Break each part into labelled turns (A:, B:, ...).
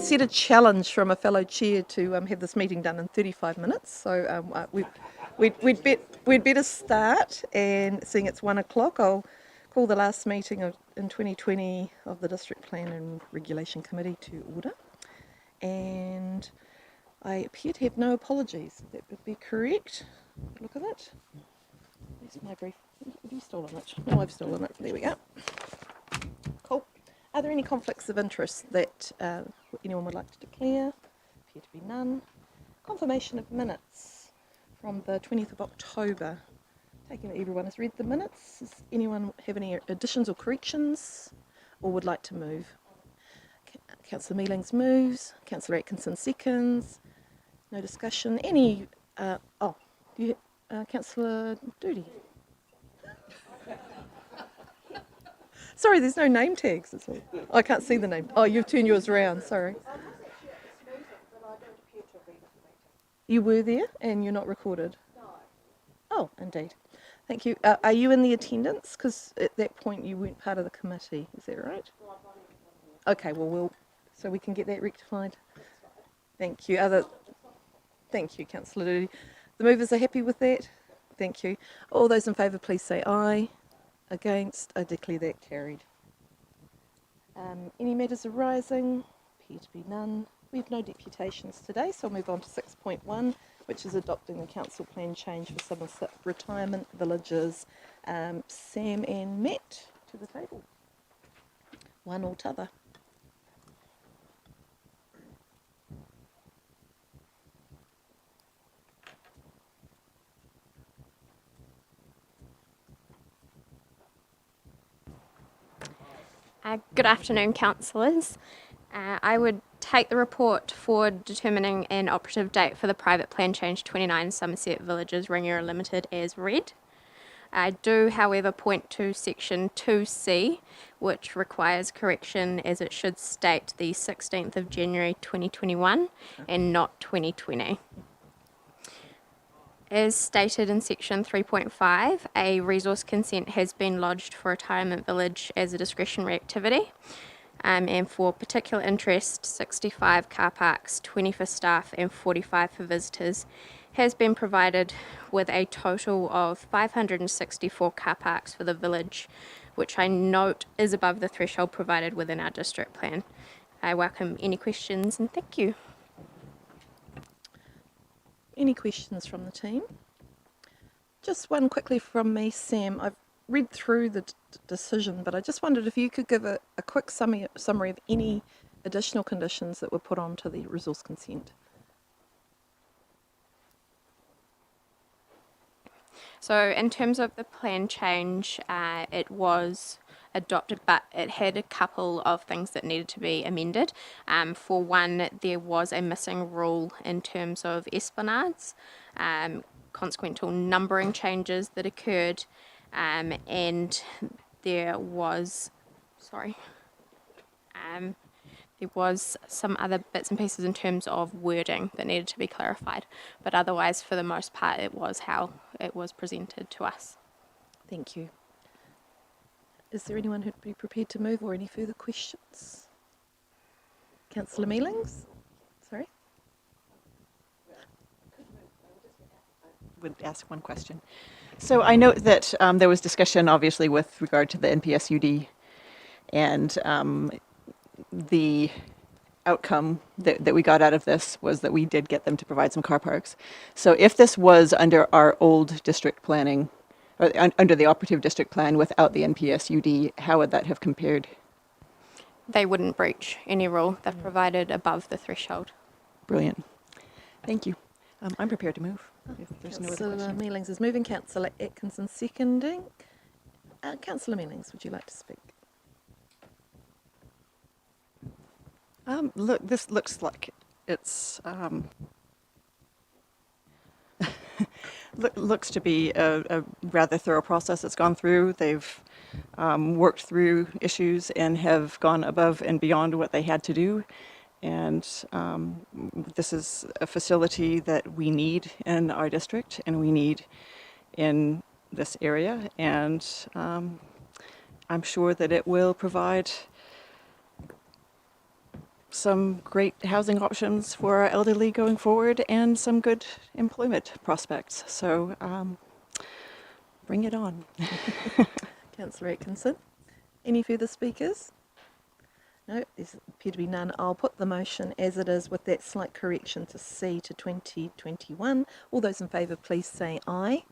A: set a challenge from a fellow chair to have this meeting done in 35 minutes. So we'd better start. And seeing it's 1 o'clock, I'll call the last meeting in 2020 of the District Plan and Regulation Committee to order. And I appear to have no apologies. That would be correct. Look at it. There's my brief. Have you stolen it? No, I've stolen it. There we go. Cool. Are there any conflicts of interest that anyone would like to declare? Appear to be none. Confirmation of minutes from the 20th of October. Taking that everyone has read the minutes. Does anyone have any additions or corrections or would like to move? Councillor Mealings moves. Councillor Atkinson seconds. No discussion. Any... Councillor Doody. Sorry, there's no name tags. That's all. I can't see the name. Oh, you've turned yours around. Sorry. You were there and you're not recorded? No. Oh, indeed. Thank you. Are you in the attendance? Because at that point you weren't part of the committee. Is that right? Okay, well, so we can get that rectified. Thank you. Thank you, Councillor Doody. The movers are happy with that? Thank you. All those in favour, please say aye. Against, I declare that carried. Any matters arising? Appear to be none. We have no deputations today, so I'll move on to 6.1, which is adopting the council plan change for Somerset retirement villages. Sam and Matt to the table. One or t'other.
B: Good afternoon, councillors. I would take the report for determining an operative date for the private plan change 29 Somerset Villages Ringera Limited as read. I do, however, point to section 2C, which requires correction as it should state the 16th of January 2021 and not 2020. As stated in section 3.5, a resource consent has been lodged for retirement village as a discretionary activity, and for particular interest, 65 car parks, 20 for staff and 45 for visitors, has been provided with a total of 564 car parks for the village, which I note is above the threshold provided within our district plan. I welcome any questions and thank you.
A: Any questions from the team? Just one quickly from me, Sam. I've read through the decision, but I just wondered if you could give a quick summary of any additional conditions that were put onto the resource consent.
B: So in terms of the plan change, it was adopted, but it had a couple of things that needed to be amended. For one, there was a missing rule in terms of esplanades, consequential numbering changes that occurred, and there was some other bits and pieces in terms of wording that needed to be clarified, but otherwise for the most part it was how it was presented to us.
A: Thank you. Is there anyone who'd be prepared to move or any further questions? Councillor Mealings? Sorry?
C: Would ask one question. So I note that there was discussion obviously with regard to the NPSUD and the outcome that we got out of this was that we did get them to provide some car parks. So if this was under our old district planning, or under the operative district plan without the NPSUD, how would that have compared?
B: They wouldn't breach any rule. They've provided above the threshold.
C: Brilliant. Thank you. I'm prepared to move. If there's no other
A: Councillor
C: questions.
A: Mealings is moving. Councillor Atkinson seconding. Councillor Mealings, would you like to speak?
C: Look, this looks like it's looks to be a rather thorough process that's gone through. They've worked through issues and have gone above and beyond what they had to do. And this is a facility that we need in our district and we need in this area. And I'm sure that it will provide some great housing options for our elderly going forward and some good employment prospects. So bring it on.
A: Councillor Atkinson. Any further speakers? No, there appear to be none. I'll put the motion as it is with that slight correction to C to 2021. All those in favour, please say aye.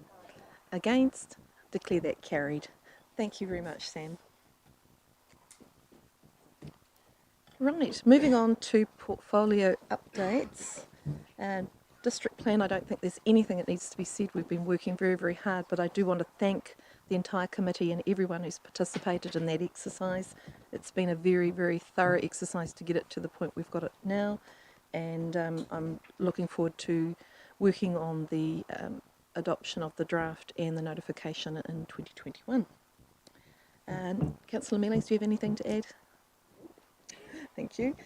A: Against? Declare that carried. Thank you very much, Sam. Right, moving on to portfolio updates. District plan, I don't think there's anything that needs to be said. We've been working very, very hard, but I do want to thank the entire committee and everyone who's participated in that exercise. It's been a very, very thorough exercise to get it to the point we've got it now, and I'm looking forward to working on the adoption of the draft and the notification in 2021. Councillor Mealings, do you have anything to add? Thank you.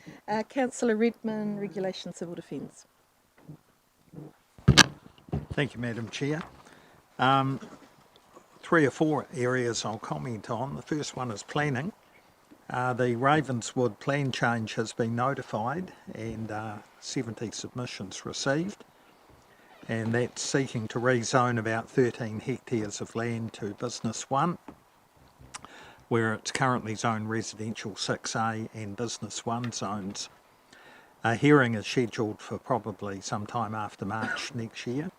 A: Councillor Redman, Regulation Civil Defence.
D: Thank you, Madam Chair. 3 or 4 areas I'll comment on. The first one is planning. The Ravenswood plan change has been notified and 70 submissions received, and that's seeking to rezone about 13 hectares of land to Business 1, where it's currently zoned residential 6A and Business 1 zones. A hearing is scheduled for probably sometime after March next year.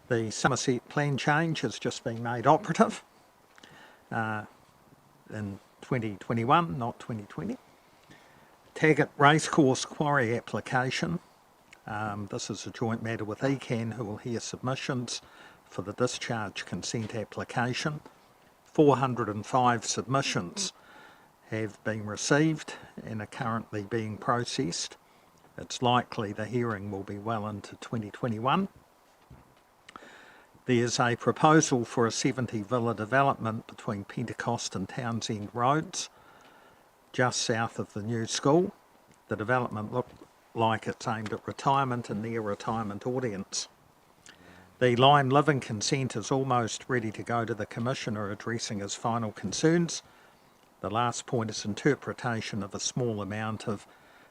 D: The Somerset plan change has just been made operative in 2021, not 2020. Taggart Racecourse Quarry application. This is a joint matter with ECAN, who will hear submissions for the discharge consent application. 405 submissions have been received and are currently being processed. It's likely the hearing will be well into 2021. There's a proposal for a 70 villa development between Pentecost and Townsend Roads, just south of the new school. The development looks like it's aimed at retirement and near retirement audience. The Lime Living consent is almost ready to go to the Commissioner addressing his final concerns. The last point is interpretation of a small amount of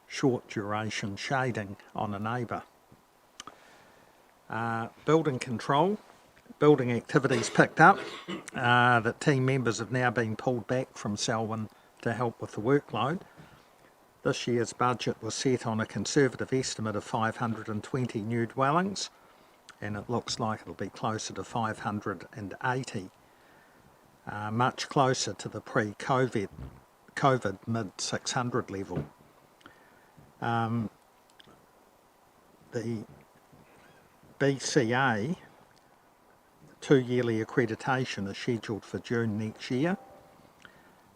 D: short duration shading on a neighbour. Building control. Building activities picked up. The team members have now been pulled back from Selwyn to help with the workload. This year's budget was set on a conservative estimate of 520 new dwellings, and it looks like it'll be closer to 580, much closer to the pre-COVID mid-600 level. The BCA 2-yearly accreditation is scheduled for June next year,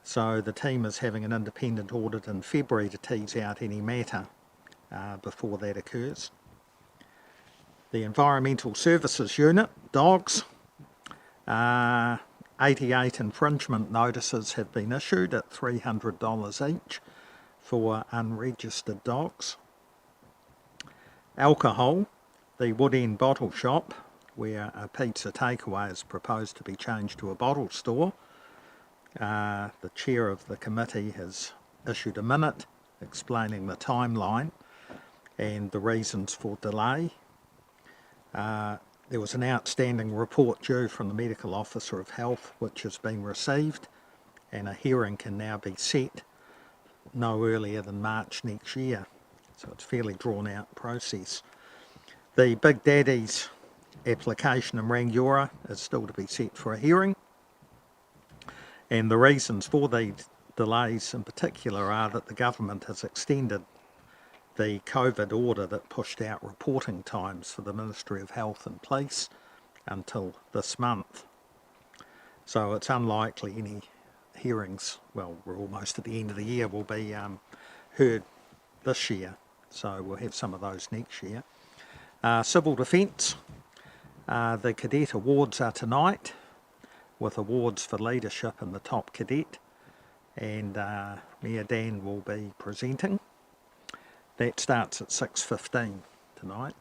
D: so the team is having an independent audit in February to tease out any matter before that occurs. The Environmental Services Unit, dogs, 88 infringement notices have been issued at $300 each for unregistered dogs. Alcohol, the Wood End Bottle Shop, where a pizza takeaway is proposed to be changed to a bottle store. The chair of the committee has issued a minute explaining the timeline and the reasons for delay. There was an outstanding report due from the Medical Officer of Health, which has been received, and a hearing can now be set no earlier than March next year. So it's a fairly drawn out process. The Big Daddy's application in Rangiora is still to be set for a hearing, and the reasons for the delays in particular are that the government has extended the COVID order that pushed out reporting times for the Ministry of Health and Police until this month. So it's unlikely any hearings, well, we're almost at the end of the year, will be heard this year, so we'll have some of those next year. Civil Defence. The cadet awards are tonight, with awards for leadership and the top cadet, and Mayor Dan will be presenting. That starts at 6:15 tonight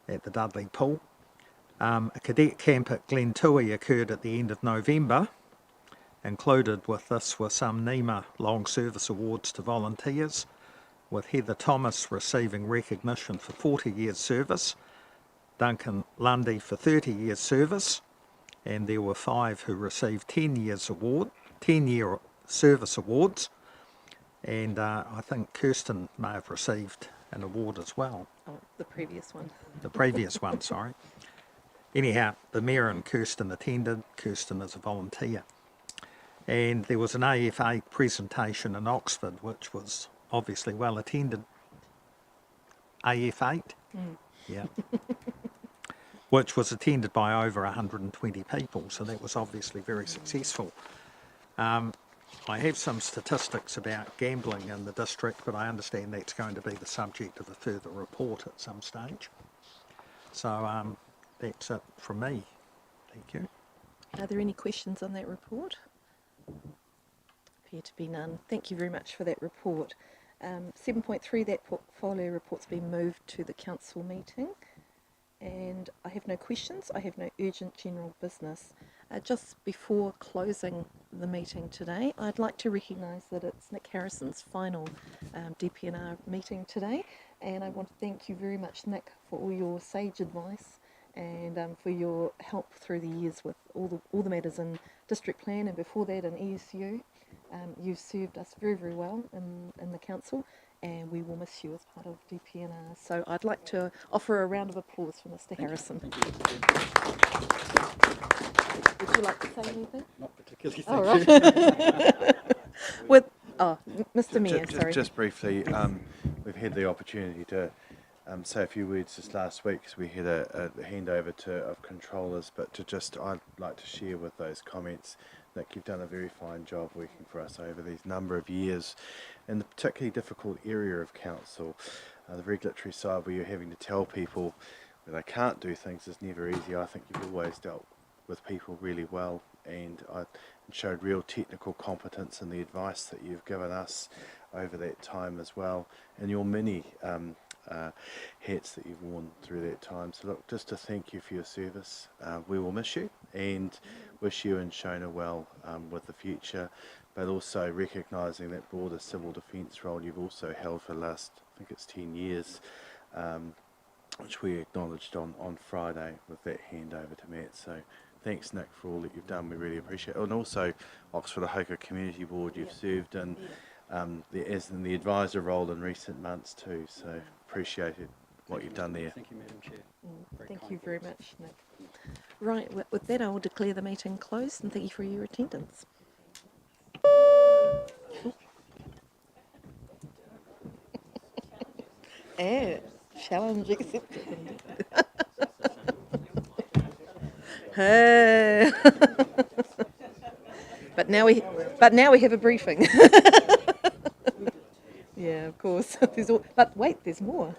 D: at the Dudley Pool. A cadet camp at Glentui occurred at the end of November. Included with this were some NEMA long service awards to volunteers with Heather Thomas receiving recognition for 40 years service, Duncan Lundy for 30 years service, and there were 5 who received 10-year service awards, and I think Kirsten may have received an award as well.
A: Oh, the previous one.
D: The previous one, sorry. Anyhow, the Mayor and Kirsten attended. Kirsten is a volunteer. And there was an AFA presentation in Oxford, which was obviously well attended. AF8? Yeah. Which was attended by over 120 people, so that was obviously very successful. I have some statistics about gambling in the district, but I understand that's going to be the subject of a further report at some stage. So that's it from me. Thank you.
A: Are there any questions on that report? Appear to be none. Thank you very much for that report. 7.3, that portfolio report's been moved to the council meeting. And I have no questions. I have no urgent general business. Just before closing the meeting today, I'd like to recognise that it's Nick Harrison's final DPNR meeting today, and I want to thank you very much, Nick, for all your sage advice and for your help through the years with all the matters in district plan and before that in ESU. You've served us very, very well in the council, and we will miss you as part of DPNR. So I'd like to offer a round of applause for Mr. Harrison. Would you like to say anything?
E: Not particularly,
A: Oh,
E: thank
A: right.
E: you.
A: Mr. Mayor, sorry.
E: Just briefly, we've had the opportunity to say a few words just last week because we had a handover of controllers, but I'd like to share with those comments that you've done a very fine job working for us over these number of years in the particularly difficult area of council. The regulatory side where you're having to tell people that they can't do things is never easy. I think you've always dealt with people really well, and showed real technical competence in the advice that you've given us over that time as well, and your many hats that you've worn through that time. So look, just to thank you for your service. We will miss you and wish you and Shona well with the future, but also recognising that broader civil defence role you've also held for the last, I think it's 10 years, which we acknowledged on Friday with that handover to Matt. So thanks, Nick, for all that you've done. We really appreciate it. And also Oxford Ahoka Community Board, you've served in as in the advisor role in recent months too. So appreciated what you've done there. Thank you, Madam Chair.
A: Thank you very much, Nick. Right, with that I will declare the meeting closed and thank you for your attendance. Challenge accepted. Hey. But now we have a briefing. Yeah, of course. But wait, there's more.